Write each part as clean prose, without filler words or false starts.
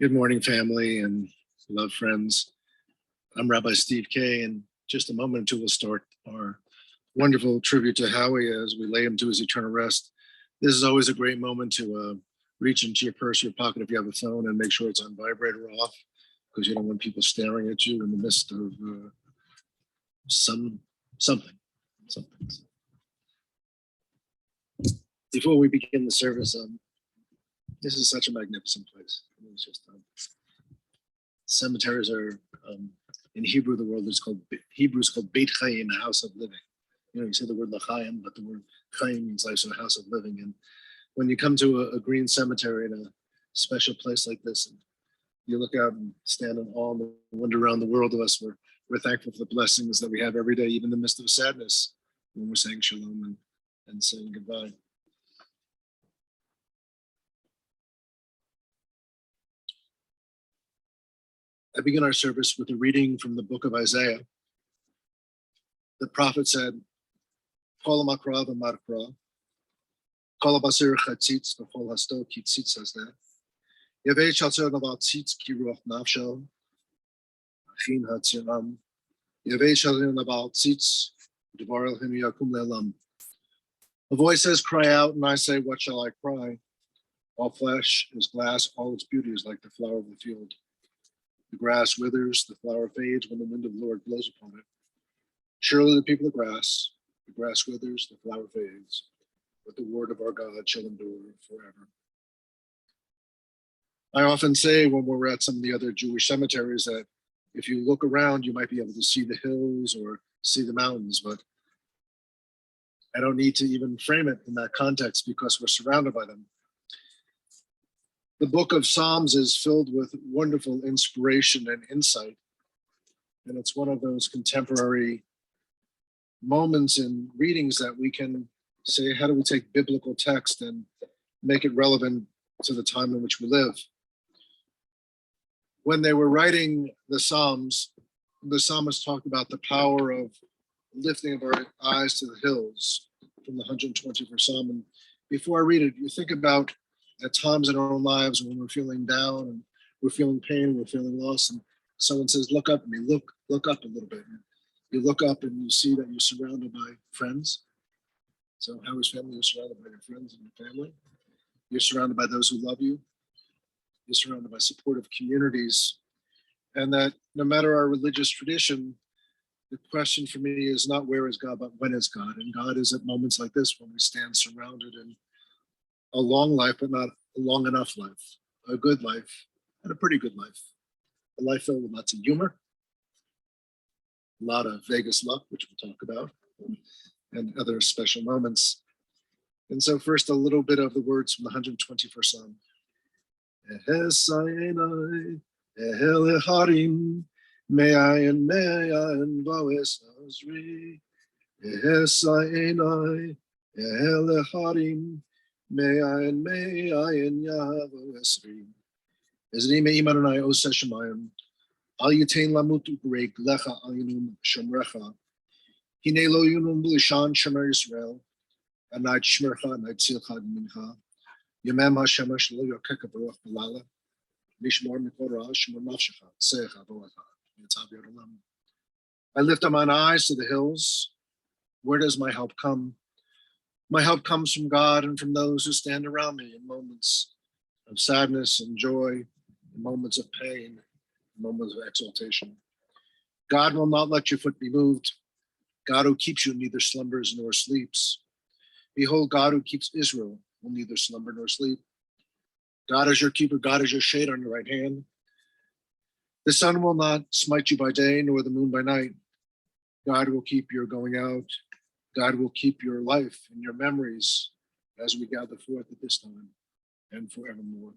Good morning, family and love friends. I'm Rabbi Steve Kay, and just a moment or two, we'll start our wonderful tribute to Howie as we lay him to his eternal rest. This is always a great moment to reach into your purse or your pocket if you have a phone and make sure it's on vibrator off, because you don't want people staring at you in the midst of something. Before we begin the service, this is such a magnificent place. It's just cemeteries are in Hebrew. The word is called Beit Chaim, a house of living. You say the word L'chaim, but the word Chaim means life, so a house of living. And when you come to a green cemetery in a special place like this, and you look out and stand in awe and wonder around the world of us, we're thankful for the blessings that we have every day, even in the midst of sadness, when we're saying shalom and saying goodbye. I begin our service with a reading from the book of Isaiah. The prophet said, Kol makra v'markra, kol basir chatzitz v'chol hasto ki tzitz hazdeh, yavei shalzer naval tzitz ki ruach nafsho, achin hatziram, yavei shalzer naval tzitz, devar elhim yakum le'elam. A voice says, cry out, and I say, what shall I cry? All flesh is glass, all its beauty is like the flower of the field. The grass withers, the flower fades when the wind of the Lord blows upon it. Surely the people of the grass withers, the flower fades, but the word of our God shall endure forever. I often say when we're at some of the other Jewish cemeteries that if you look around, you might be able to see the hills or see the mountains, but I don't need to even frame it in that context because we're surrounded by them. The book of Psalms is filled with wonderful inspiration and insight. And it's one of those contemporary moments in readings that we can say, how do we take biblical text and make it relevant to the time in which we live? When they were writing the Psalms, the psalmist talked about the power of lifting of our eyes to the hills from the 121st Psalm. And before I read it, you think about at times in our own lives when we're feeling down and we're feeling pain, we're feeling loss, and someone says, look up at me, look up a little bit. And you look up and you see that you're surrounded by friends. So how is family? You're surrounded by your friends and your family. You're surrounded by those who love you. You're surrounded by supportive communities. And that no matter our religious tradition, the question for me is not where is God, but when is God? And God is at moments like this when we stand surrounded in a long life, but not a long enough life, a good life, and a pretty good life. A life filled with lots of humor, a lot of Vegas luck, which we'll talk about, and other special moments. And so first, a little bit of the words from the 121st Psalm. Me'ayin yavo esri. Ezri me'im Adonai oseh shemayim. Al yitain lamut u'greg lecha ayinum shomrecha. Hine lo yunum b'lishan shomer Yisrael. Anayt shmercha, anayt tzilcha mincha. Yemem ha'shemesh lo yokeka baruch b'lala. Mishmor mikol ra shemor nafshecha. Tsecha bo'echa. Yitzav yod olam. I lift up mine eyes to the hills. Where does my help come? My help comes from God and from those who stand around me in moments of sadness and joy, in moments of pain, in moments of exaltation. God will not let your foot be moved. God who keeps you neither slumbers nor sleeps. Behold, God who keeps Israel will neither slumber nor sleep. God is your keeper. God is your shade on your right hand. The sun will not smite you by day, nor the moon by night. God will keep your going out. God will keep your life and your memories as we gather forth at this time and forevermore.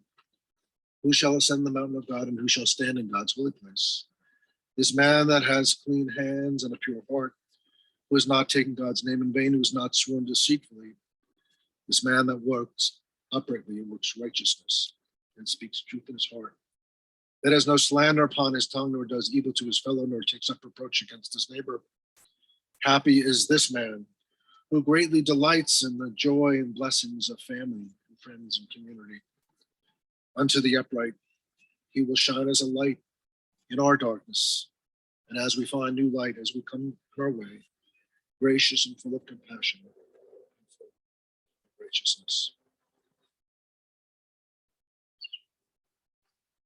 Who shall ascend the mountain of God and who shall stand in God's holy place? This man that has clean hands and a pure heart, who has not taken God's name in vain, who has not sworn deceitfully. This man that works uprightly and works righteousness and speaks truth in his heart. That has no slander upon his tongue, nor does evil to his fellow, nor takes up reproach against his neighbor. Happy is this man who greatly delights in the joy and blessings of family and friends and community. Unto the upright, He will shine as a light in our darkness. And as we find new light, as we come our way, gracious and full of compassion and full of graciousness.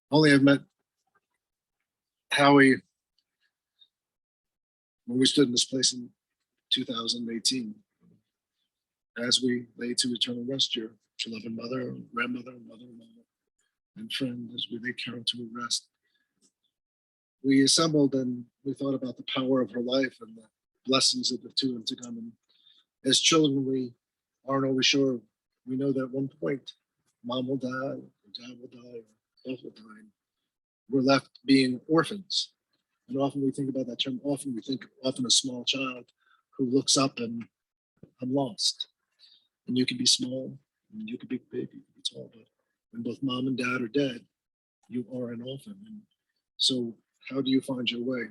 Only I've met Howie when we stood in this place in 2018, as we lay to eternal rest, your beloved mother, grandmother, mother-in-law, and friend, as we lay Carol to rest. We assembled and we thought about the power of her life and the blessings of the two and to come. And as children, we aren't always sure. We know that at one point, mom will die, or dad will die, or both will die. We're left being orphans. And often we think about that term. Often we think a small child who looks up and I'm lost. And you can be small, and you can be big, you can be tall, but when both mom and dad are dead, you are an orphan. And so how do you find your way?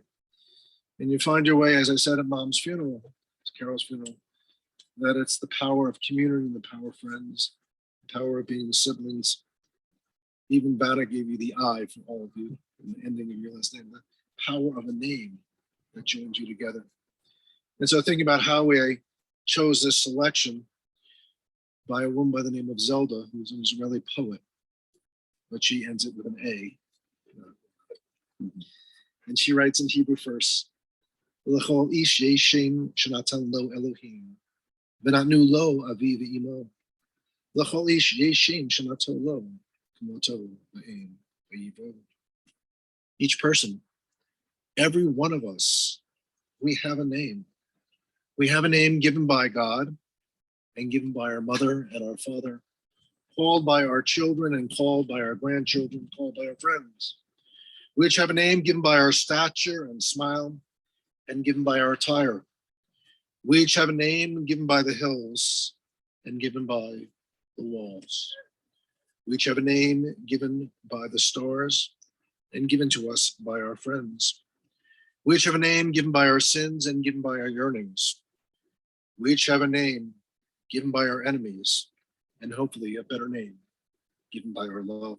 And you find your way, as I said at mom's funeral, Carol's funeral, that it's the power of community and the power of friends, the power of being siblings. Even Vanna gave you the I for all of you in the ending of your last name, the power of a name that joins you together. And so thinking about how I chose this selection by a woman by the name of Zelda, who's an Israeli poet, but she ends it with an A. And she writes in Hebrew first, L'chol ish yesh shem shenatan lo Elohim, v'natnu lo avi v'imo. L'chol ish yesh shem shenatan lo, k'moto v'em v'yivo. Each person, every one of us, we have a name. We have a name given by God and given by our mother and our father, called by our children and called by our grandchildren, called by our friends. We each have a name given by our stature and smile and given by our attire. We each have a name given by the hills and given by the walls. We each have a name given by the stars and given to us by our friends. We each have a name given by our sins and given by our yearnings. We each have a name given by our enemies and hopefully a better name given by our love.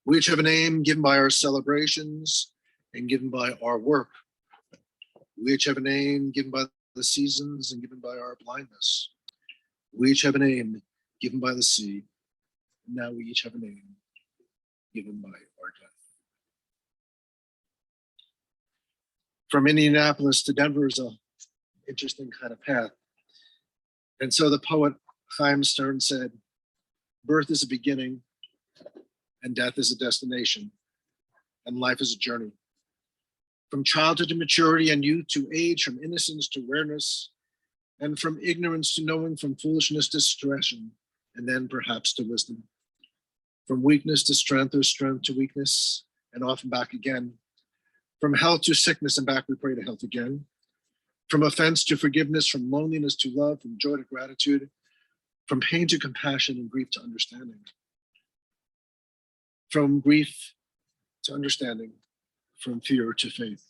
We each have a name given by our celebrations and given by our work. We each have a name given by the seasons and given by our blindness. We each have a name given by the sea. And now we each have a name given by our death. From Indianapolis to Denver is an interesting kind of path. And so the poet Chaim Stern said, birth is a beginning, and death is a destination, and life is a journey. From childhood to maturity and youth to age, from innocence to awareness, and from ignorance to knowing, from foolishness to discretion, and then perhaps to wisdom. From weakness to strength, or strength to weakness, and often back again. From health to sickness, and back we pray to health again. From offense to forgiveness, from loneliness to love, from joy to gratitude, from pain to compassion, and grief to understanding. From grief to understanding, from fear to faith,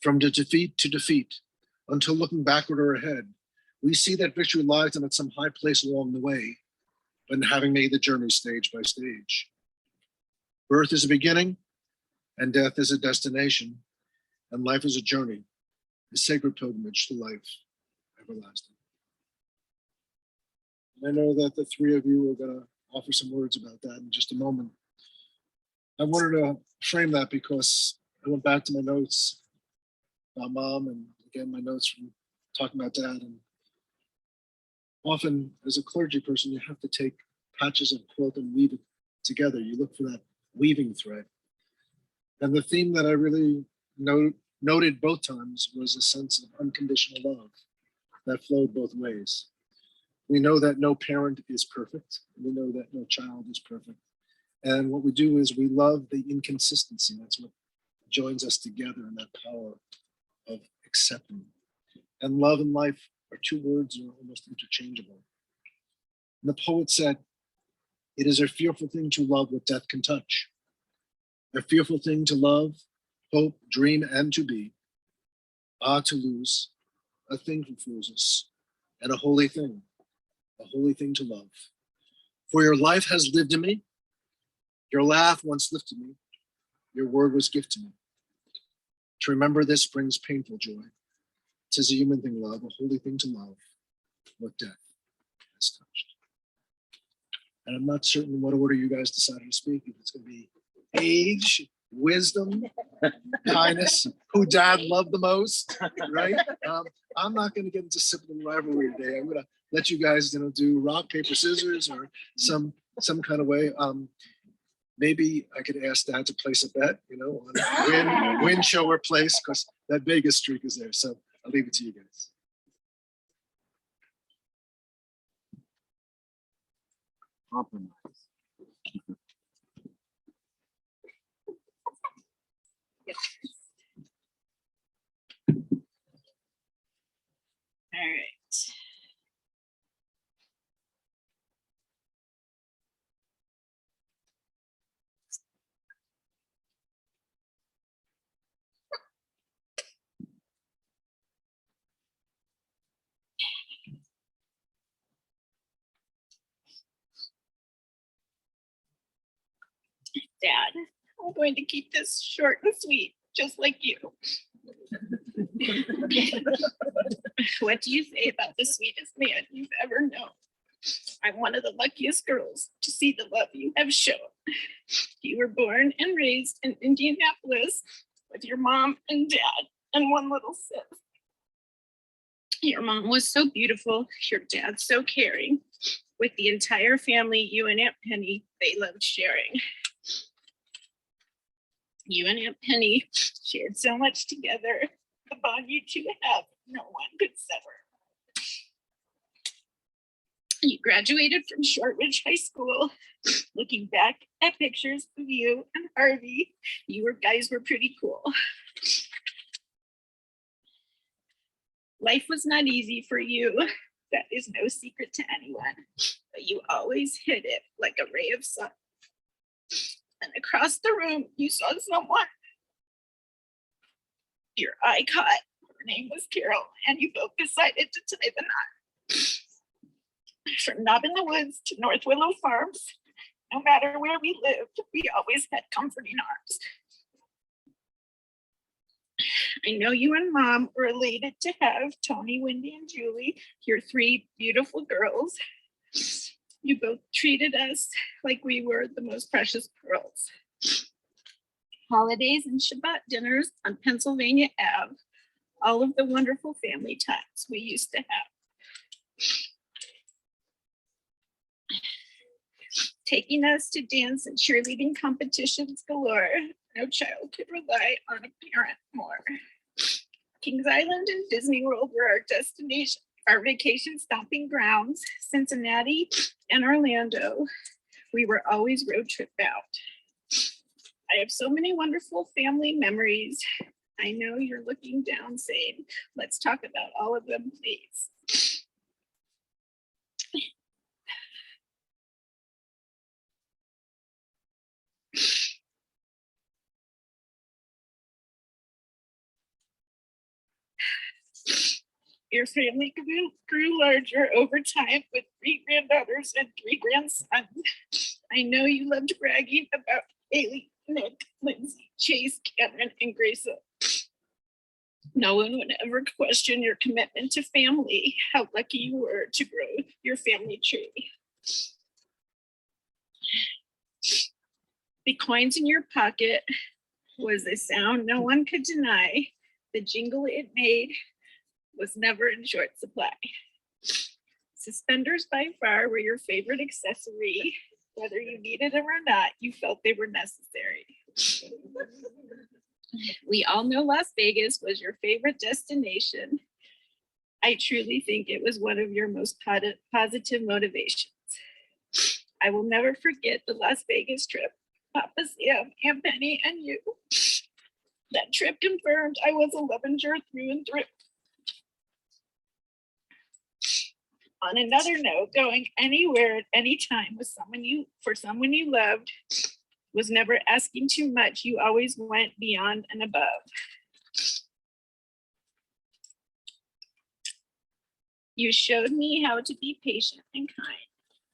from defeat to defeat, until looking backward or ahead, we see that victory lies in at some high place along the way, but having made the journey stage by stage. Birth is a beginning, and death is a destination, and life is a journey, a sacred pilgrimage to life everlasting. And I know that the three of you are going to offer some words about that in just a moment. I wanted to frame that because I went back to my notes about mom and again, my notes from talking about dad. And often as a clergy person, you have to take patches of quilt and weave it together. You look for that weaving thread. And the theme that I really noted both times was a sense of unconditional love that flowed both ways. We know that no parent is perfect. We know that no child is perfect. And what we do is we love the inconsistency. That's what joins us together in that power of accepting. And love and life are two words that are almost interchangeable. And the poet said, it is a fearful thing to love what death can touch. A fearful thing to love, hope, dream, and to be. Ah, to lose, a thing fulfills us, and a holy thing to love. For your life has lived in me, Your laugh once lifted me. Your word was gift to me. To remember this brings painful joy. 'Tis a human thing, love, a holy thing to love. What death has touched. And I'm not certain what order you guys decided to speak. If it's going to be age, wisdom, kindness, who dad loved the most, right? I'm not going to get into sibling rivalry today. I'm going to let you guys, do rock, paper, scissors, or some kind of way. Maybe I could ask Dad to place a bet, on win, show, or place, because that Vegas streak is there. So I'll leave it to you guys. Compromise. All right. Dad, I'm going to keep this short and sweet, just like you. What do you say about the sweetest man you've ever known? I'm one of the luckiest girls to see the love you have shown. You were born and raised in Indianapolis with your mom and dad and one little sis. Your mom was so beautiful, your dad so caring. With the entire family, you and Aunt Penny, they loved sharing. You and Aunt Penny shared so much together. The bond you two have, no one could sever. You graduated from Shortridge High School. Looking back at pictures of you and Harvey, guys were pretty cool. Life was not easy for you. That is no secret to anyone, but you always hid it like a ray of sun. And across the room, you saw someone. Your eye caught. Her name was Carol, and you both decided to tie the knot. From Knob in the Woods to North Willow Farms, no matter where we lived, we always had comforting arms. I know you and Mom were elated to have Tony, Wendy, and Julie, your three beautiful girls. You both treated us like we were the most precious pearls. Holidays and Shabbat dinners on Pennsylvania Ave, all of the wonderful family times we used to have. Taking us to dance and cheerleading competitions galore. No child could rely on a parent more. Kings Island and Disney World were our destination, our vacation stomping grounds. Cincinnati and Orlando, we were always road trip bound. I have so many wonderful family memories. I know you're looking down saying, let's talk about all of them, please. Your family grew larger over time with 3 granddaughters and 3 grandsons. I know you loved bragging about Haley, Nick, Lindsay, Chase, Cameron, and Grayson. No one would ever question your commitment to family, how lucky you were to grow your family tree. The coins in your pocket was a sound no one could deny. The jingle it made was never in short supply. Suspenders by far were your favorite accessory. Whether you needed them or not, you felt they were necessary. We all know Las Vegas was your favorite destination. I truly think it was one of your most positive motivations. I will never forget the Las Vegas trip. Papa Sam, Aunt Penny, and you. That trip confirmed I was a Levenger through and through. On another note, going anywhere at any time with someone you loved was never asking too much. You always went beyond and above. You showed me how to be patient and kind,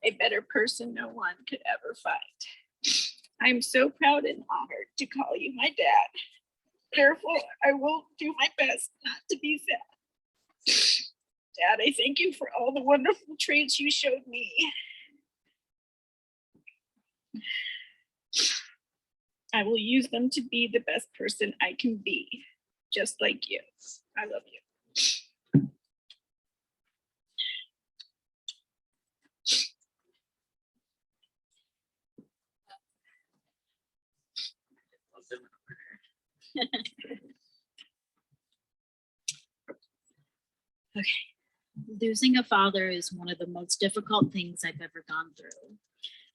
a better person no one could ever find. I'm so proud and honored to call you my dad. Therefore, I will do my best not to be sad. Dad, I thank you for all the wonderful traits you showed me. I will use them to be the best person I can be, just like you. I love you. Losing a father is one of the most difficult things I've ever gone through.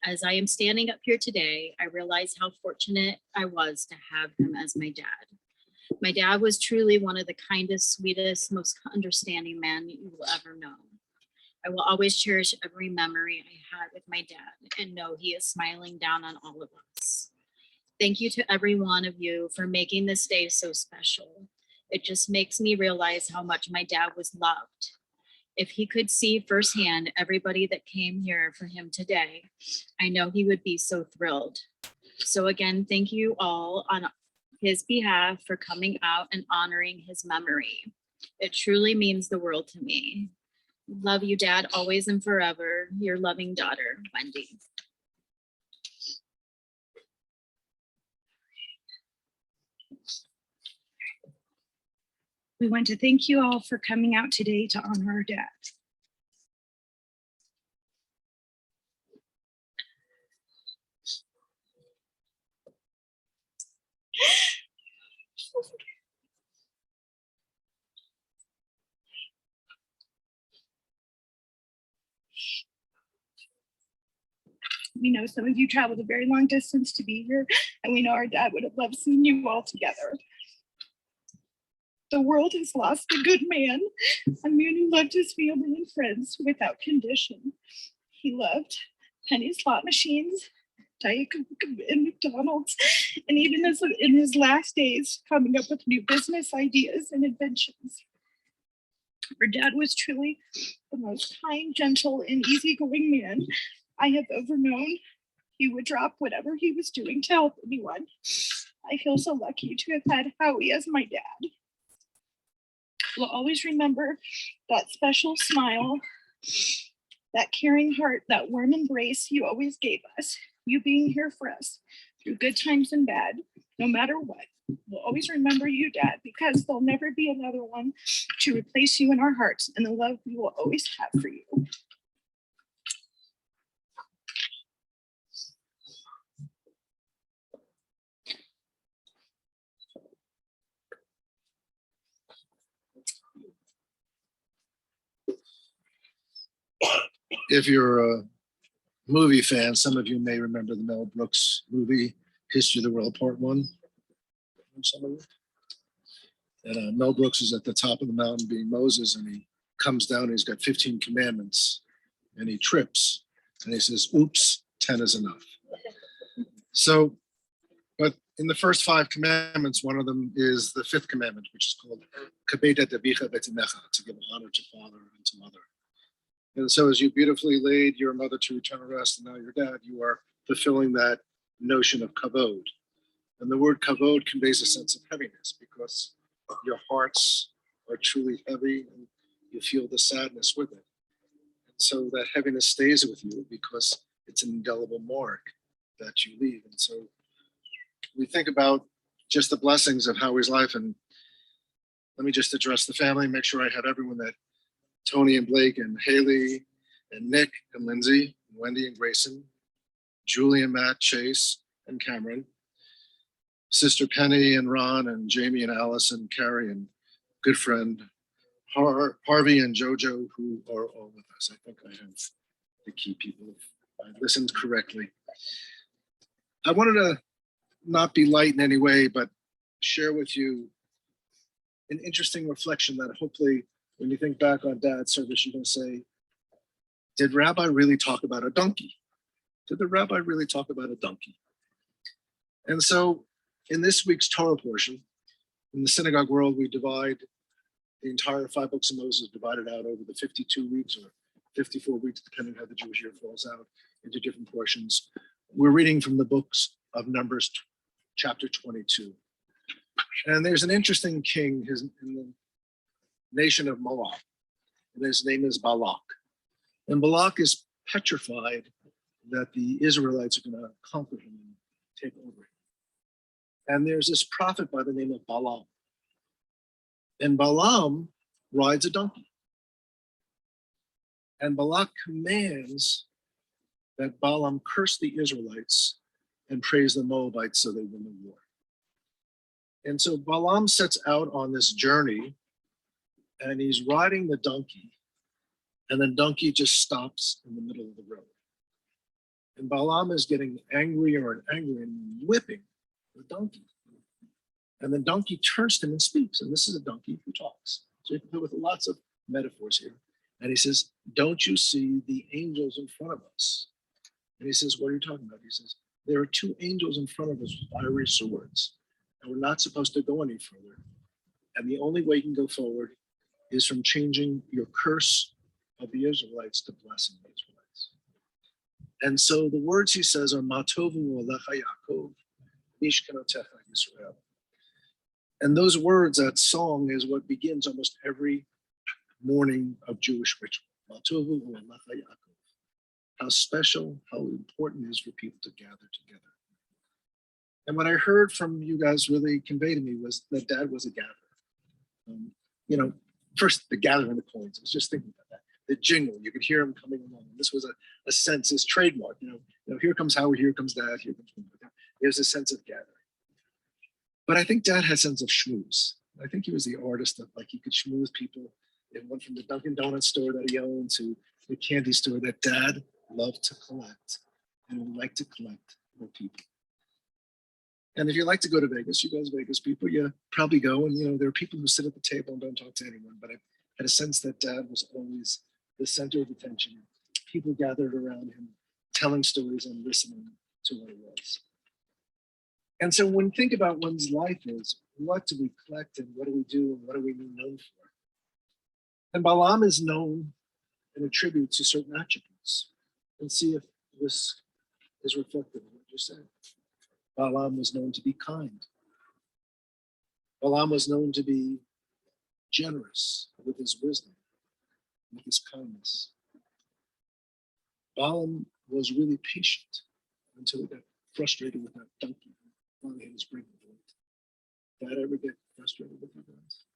As I am standing up here today, I realize how fortunate I was to have him as my dad. My dad was truly one of the kindest, sweetest, most understanding men you will ever know. I will always cherish every memory I had with my dad and know he is smiling down on all of us. Thank you to every one of you for making this day so special. It just makes me realize how much my dad was loved. If he could see firsthand everybody that came here for him today, I know he would be so thrilled. So again, thank you all on his behalf for coming out and honoring his memory. It truly means the world to me. Love you, Dad, always and forever. Your loving daughter, Wendy. We want to thank you all for coming out today to honor our dad. We know some of you traveled a very long distance to be here, and we know our dad would have loved seeing you all together. The world has lost a good man, a man who loved his family and friends without condition. He loved penny slot machines, Diet Coke and McDonald's, and even in his last days, coming up with new business ideas and inventions. Our dad was truly the most kind, gentle, and easygoing man I have ever known. He would drop whatever he was doing to help anyone. I feel so lucky to have had Howie as my dad. We'll always remember that special smile, that caring heart, that warm embrace you always gave us, you being here for us through good times and bad, no matter what. We'll always remember you, Dad, because there'll never be another one to replace you in our hearts and the love we will always have for you. If you're a movie fan, some of you may remember the Mel Brooks movie, History of the World Part 1. Some of you. And Mel Brooks is at the top of the mountain being Moses, and he comes down, and he's got 15 commandments, and he trips, and he says, oops, 10 is enough. So, but in the first 5 commandments, one of them is the 5th commandment, which is called Kabed et avicha v'et imecha, to give honor to father and to mother. And so as you beautifully laid your mother to eternal rest, and now your dad, you are fulfilling that notion of kavod. And the word kavod conveys a sense of heaviness because your hearts are truly heavy and you feel the sadness with it. And so that heaviness stays with you because it's an indelible mark that you leave. And so we think about just the blessings of Howie's life. And let me just address the family, make sure I have everyone that Tony and Blake and Haley and Nick and Lindsay, and Wendy and Grayson, Julie and Matt, Chase and Cameron, Sister Penny and Ron and Jamie and Alice and Carrie and good friend Harvey and Jojo, who are all with us. I think I have the key people if I listened correctly. I wanted to not be light in any way, but share with you an interesting reflection that hopefully when you think back on Dad's service, you're going to say, did Rabbi really talk about a donkey? Did the Rabbi really talk about a donkey? And so in this week's Torah portion, in the synagogue world, we divide the entire 5 books of Moses divided out over the 52 weeks or 54 weeks, depending how the Jewish year falls out, into different portions. We're reading from the books of Numbers chapter 22. And there's an interesting king in the nation of Moab, and his name is Balak. And Balak is petrified that the Israelites are going to conquer him and take over him. And there's this prophet by the name of Balaam. And Balaam rides a donkey. And Balak commands that Balaam curse the Israelites and praise the Moabites so they win the war. And so Balaam sets out on this journey, and he's riding the donkey, and the donkey just stops in the middle of the road. And Balaam is getting angrier and angrier and whipping the donkey. And the donkey turns to him and speaks. And this is a donkey who talks. So you can play with lots of metaphors here. And he says, "Don't you see the angels in front of us?" And he says, "What are you talking about?" He says, "There are two angels in front of us with fiery swords, and we're not supposed to go any further. And the only way you can go forward is from changing your curse of the Israelites to blessing the Israelites." And so the words he says are Matovu Alecha Yaakov, Mishkanotecha Yisrael. And those words, that song, is what begins almost every morning of Jewish ritual. Matovu Alecha Yaakov. How special, how important it is for people to gather together. And what I heard from you guys really convey to me was that Dad was a gatherer. First, the gathering the coins. I was just thinking about that. The jingle, you could hear him coming along. This was a sense, his trademark. Here comes Howard, here comes Dad, here comes Dad. There's a sense of gathering. But I think Dad had a sense of schmooze. I think he was the artist that he could schmooze people. It went from the Dunkin' Donuts store that he owned to the candy store that Dad loved to collect and would like to collect for people. And if you like to go to Vegas, you guys Vegas people, you probably go, and there are people who sit at the table and don't talk to anyone. But I had a sense that Dad was always the center of attention. People gathered around him, telling stories and listening to what it was. And so when we think about one's life is, what do we collect and what do we do and what are we known for? And Balaam is known and attributed to certain attributes. And see if this is reflective of what you said. Balaam was known to be kind. Balaam was known to be generous with his wisdom, with his kindness. Balaam was really patient until he got frustrated with that donkey. Finally, he was bringing it. Did I ever get frustrated with you guys?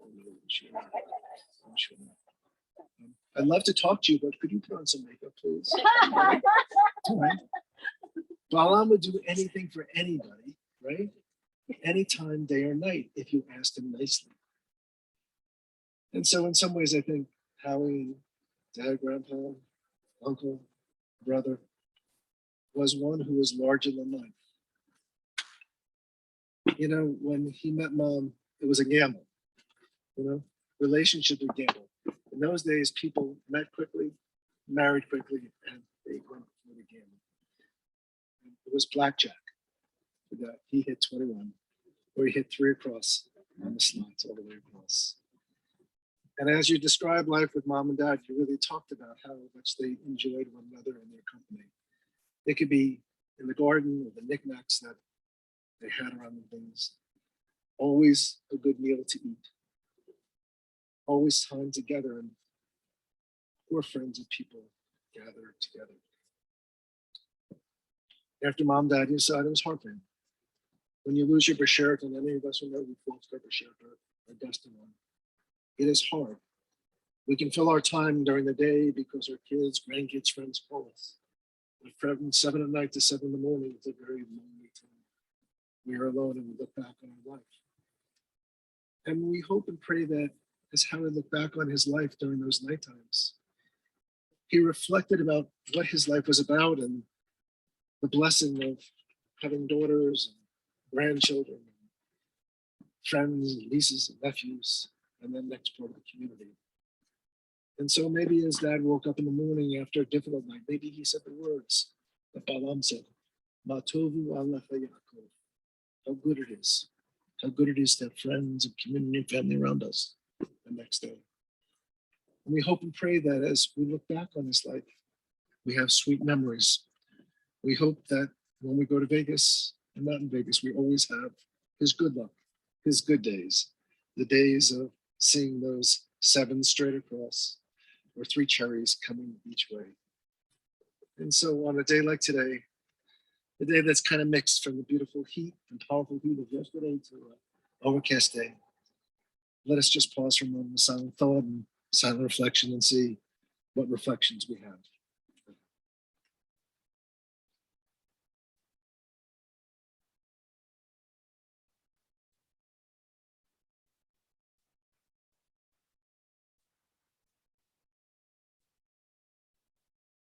Oh, no, I'm sure not. I'd love to talk to you, but could you put on some makeup, please? All right. Balaam would do anything for anybody, right? Anytime, day or night, if you asked him nicely. And so in some ways, I think Howie, Dad, Grandpa, Uncle, brother, was one who was larger than life. When he met Mom, it was a gamble. Relationships were gamble. In those days, people met quickly, married quickly, and they went for the gamble. It was blackjack. He hit 21, or he hit 3 across on the slots all the way across. And as you described life with Mom and Dad, you really talked about how much they enjoyed one another and their company. They could be in the garden or the knickknacks that they had around the things. Always a good meal to eat. Always time together, and poor friends and people gathered together. After Mom died, he said it was heartbreaking. When you lose your Bashert, and any of us who know we lost our Bashert or Dustin one, it is hard. We can fill our time during the day because our kids, grandkids, friends call us. But from 7 at night to 7 in the morning, it's a very lonely time. We are alone and we look back on our life. And we hope and pray that as Howard looked back on his life during those night times, he reflected about what his life was about and the blessing of having daughters and grandchildren, and friends, and nieces and nephews, and then next part of the community. And so maybe as Dad woke up in the morning after a difficult night, maybe he said the words that Balaam said, Matovu Alecha Yaakov. How good it is. How good it is to have friends and community and family around us the next day. And we hope and pray that as we look back on his life, we have sweet memories. We hope that When we go to Vegas and not in Vegas, we always have his good luck, his good days, the days of seeing those 7 straight across or 3 cherries coming each way. And so on a day like today, a day that's kind of mixed from the beautiful heat and powerful heat of yesterday to an overcast day, let us just pause for a moment of silent thought and silent reflection and see what reflections we have.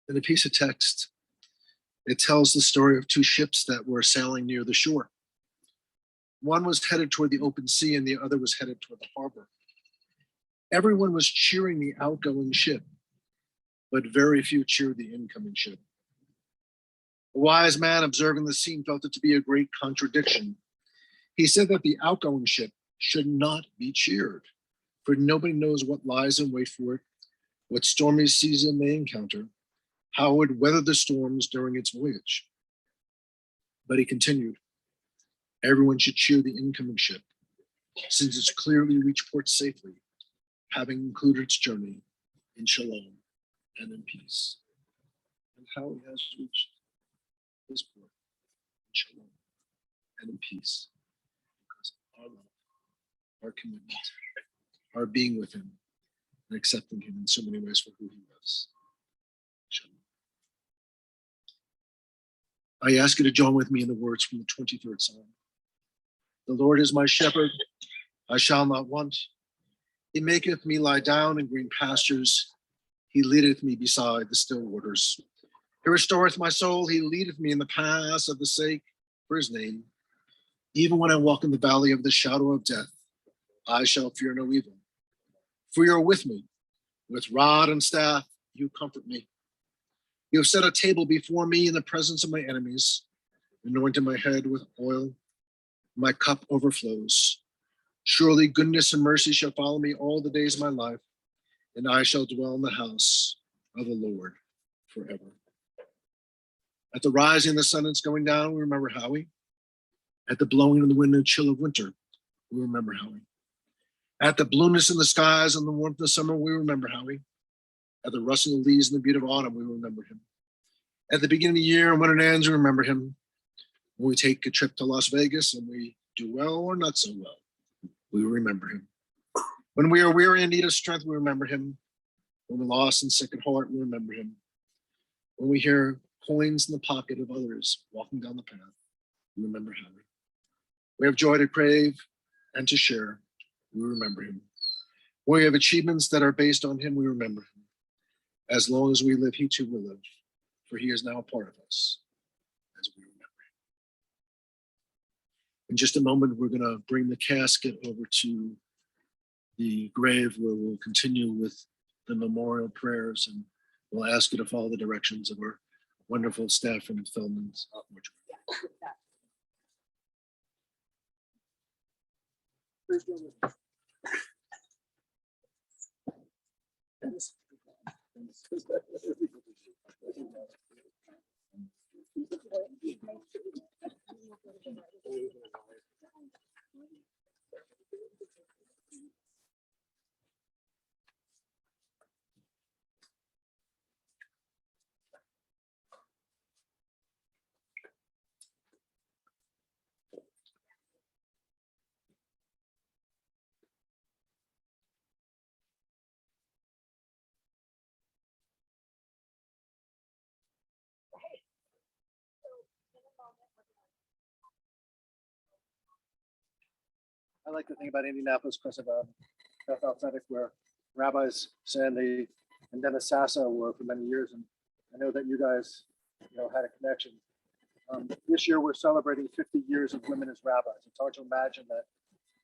In a piece of text, it tells the story of 2 ships that were sailing near the shore. One was headed toward the open sea and the other was headed toward the harbor. Everyone was cheering the outgoing ship, but very few cheered the incoming ship. A wise man observing the scene felt it to be a great contradiction. He said that the outgoing ship should not be cheered, for nobody knows what lies in wait for it, what stormy seas it may encounter, how it would weather the storms during its voyage. But he continued, everyone should cheer the incoming ship, since it's clearly reached port safely, having concluded its journey in shalom and in peace. And how it has reached this port in shalom and in peace, because of our love, our commitment, our being with him, and accepting him in so many ways for who he was. Shalom. I ask you to join with me in the words from the 23rd Psalm. The Lord is my shepherd, I shall not want. He maketh me lie down in green pastures. He leadeth me beside the still waters. He restoreth my soul. He leadeth me in the paths of the sake for his name. Even when I walk in the valley of the shadow of death, I shall fear no evil. For you are with me. With rod and staff, you comfort me. You have set a table before me in the presence of my enemies, anointed my head with oil. My cup overflows. Surely goodness and mercy shall follow me all the days of my life, and I shall dwell in the house of the Lord forever. At the rising of the sun and its going down, we remember Howie. At the blowing of the wind and chill of winter, we remember Howie. At the blueness in the skies and the warmth of summer, we remember Howie. At the rustling of leaves and the beauty of autumn, we remember him. At the beginning of the year and when it ends, we remember him. When we take a trip to Las Vegas and we do well or not so well, we remember him. When we are weary and need of strength, we remember him. When we're lost and sick at heart, we remember him. When we hear coins in the pocket of others walking down the path, we remember Howie. We have joy to crave and to share, we remember him. When we have achievements that are based on him, we remember him. As long as we live, he too will live, for he is now a part of us as we remember him. In just a moment, we're going to bring the casket over to the grave where we'll continue with the memorial prayers, and we'll ask you to follow the directions of our wonderful staff from Feldman's mortuary. I like the thing about Indianapolis because of Beth Authentic, where rabbis Sandy and Dennis Sasso were for many years, and I know that you guys, had a connection. This year we're celebrating 50 years of women as rabbis. It's hard to imagine that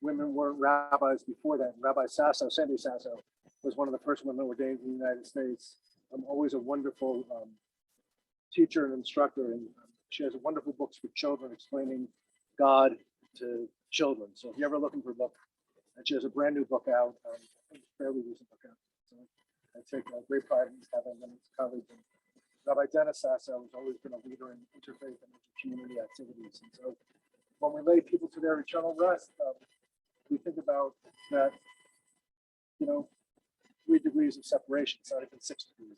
women weren't rabbis before that. Rabbi Sasso, Sandy Sasso, was one of the first women ordained in the United States. Always a wonderful teacher and instructor, and she has wonderful books for children explaining God to children. So if you're ever looking for a book, and she has a brand new book out, I think it's a fairly recent book out. So I take great pride in having them as colleagues. And Rabbi Dennis Sasso has always been a leader in interfaith and community activities. And so when we lay people to their eternal rest, we think about that, 3 degrees of separation. It's not even 6 degrees.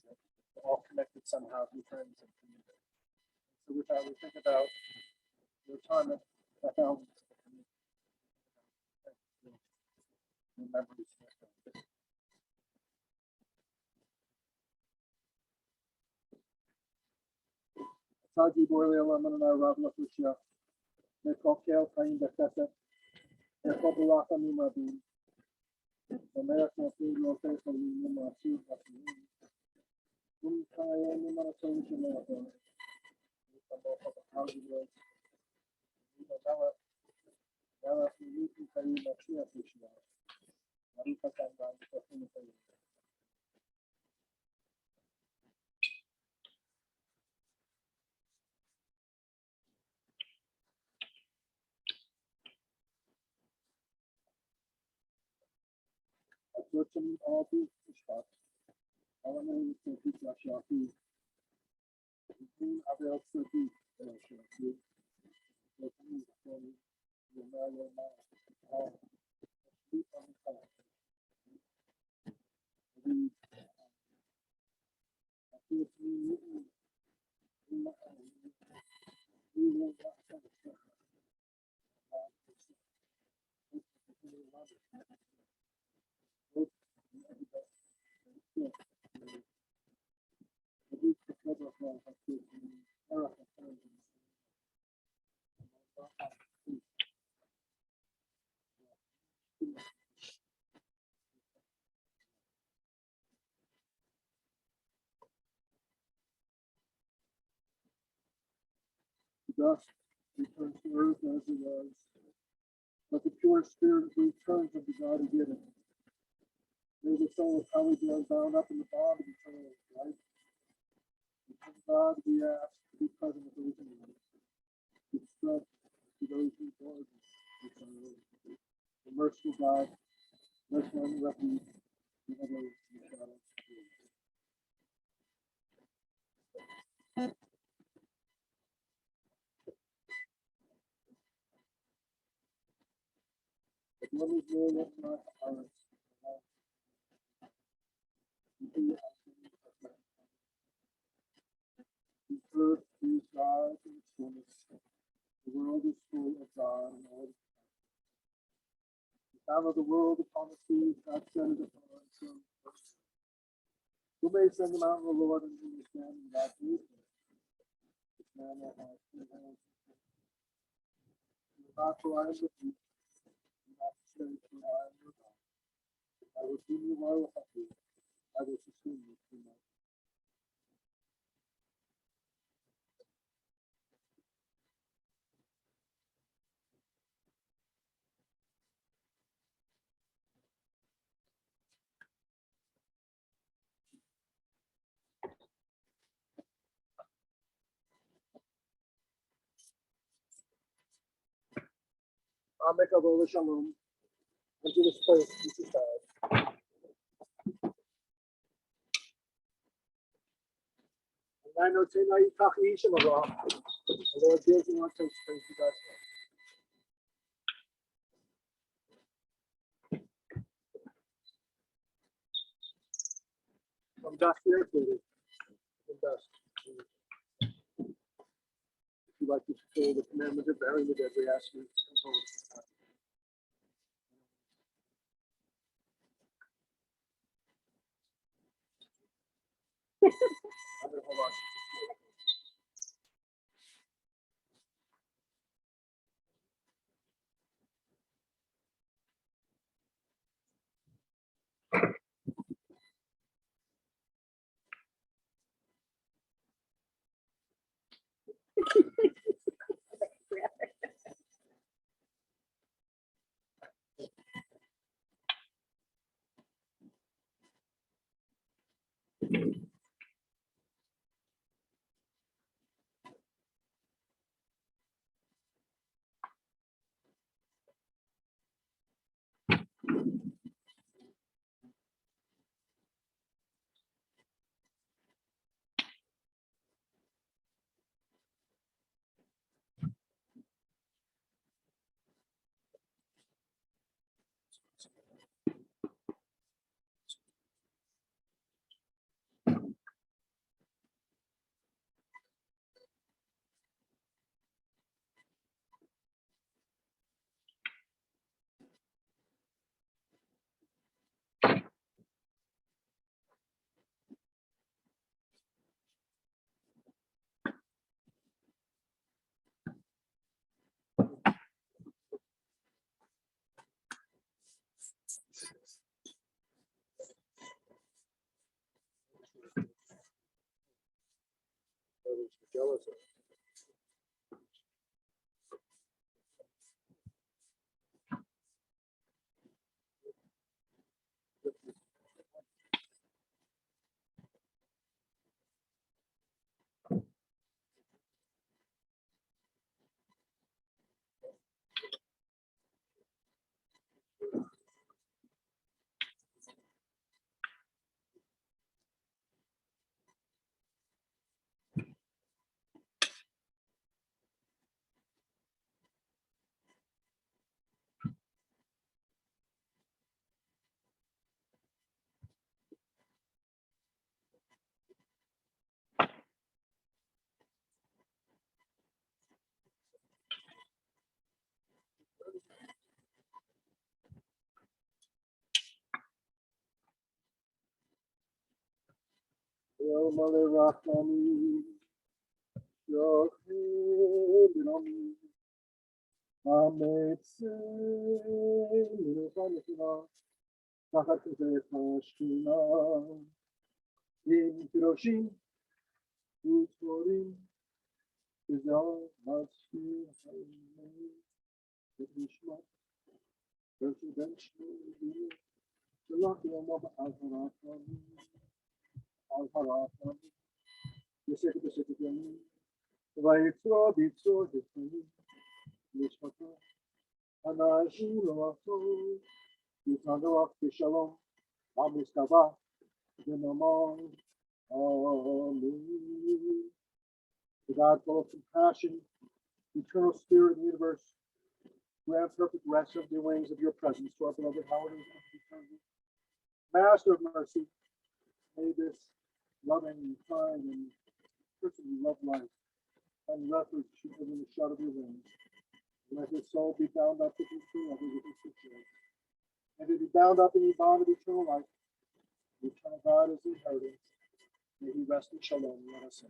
We're all connected somehow through friends and community. So with that, we think about the time that I found memories. Taji Borley Alamana Rav Lafushia, Nekol Kel Kain Bekete, Nekol Baraka Mimabin, American Food Local for Yuma Food Hakim, Kaya Nimanaton Jamaica, Nala Filipi Kayu Machia Fishia, Marika Kandan, Kafina Kayu. Attorney all the stuff. I want to say people are shocking. Other expertise, shocking. Dust returns to earth as it was, but the pure spirit returns of the God who did it. May the soul of Holly be bound up in the bond of eternal life. And from God we ask to be present with those in life, to strength to those who guard us. The merciful God, bless one refuge, and others in the shadows of the The one is more than my heart. The earth is God and its fullness. The world is full of God and all. The time of the world upon the sea, God set it upon some. Who may send them out, O Lord, and understand in God's wisdom? This man that has two hands. Not for I am with you, not to say for I am your God. I will see you while I will help you. I will sustain you through my. I'll make a roll shalom into this place, which is God. And I know Tina Yitaki Shimara. The Lord deals in what takes place to God's will. From dust here, please. From dust. If you'd like to fulfill the commandment of burying the dead, we ask you to come forward. Hold on. jealous of. The God full of compassion, eternal spirit of the universe, grant perfect rest of the wings of your presence to our beloved Howard and eternity. Master of mercy, may this loving, kind, and person who loved life and refuge within the shadow of your wings. Let his soul be bound up with his beloved with his situation. And to be bound up in the bond of eternal life, the eternal God is the inheritance. May he rest in shalom, let us say.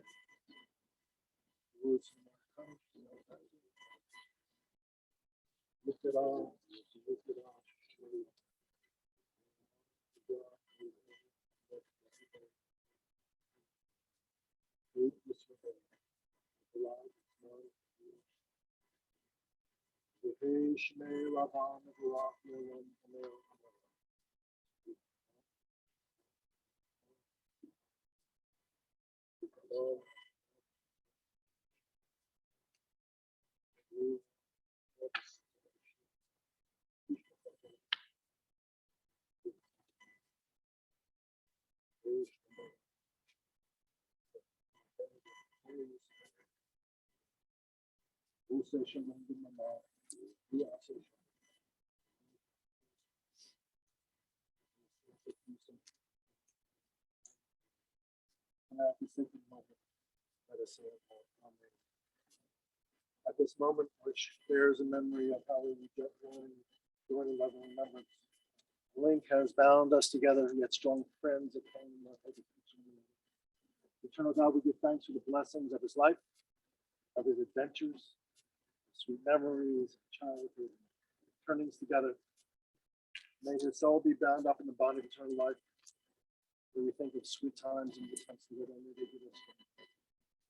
Words from our tongue, lift it up, lift it up. At this moment, which bears a memory of how we join love and remembrance. Link has bound us together, yet strong friends at home. Eternal God, we give thanks for the blessings of his life, of his adventures, sweet memories of childhood, turnings together. May his soul be bound up in the bond of eternal life, where we think of sweet times and good times together. May they give us strength.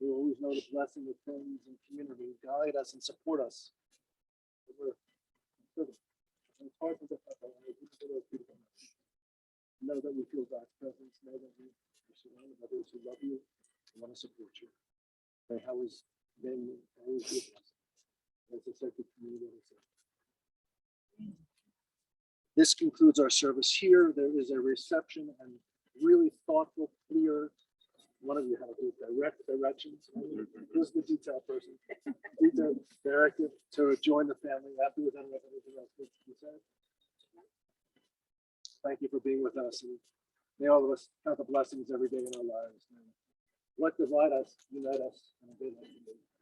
We always know the blessing of friends and community guide us and support us. It's hard to get that know that we feel God's presence, know that we are surrounded by those who love you and want to support you. May how is been always with us. As I said to community. This concludes our service here. There is a reception and really thoughtful, clear. One of you have to direct directions. Who's the detail person? Detail directive to join the family afterwards. I don't know if anything else needs to be said. Thank you for being with us. And may all of us have the blessings every day in our lives. What divide us, unite us, and obey us.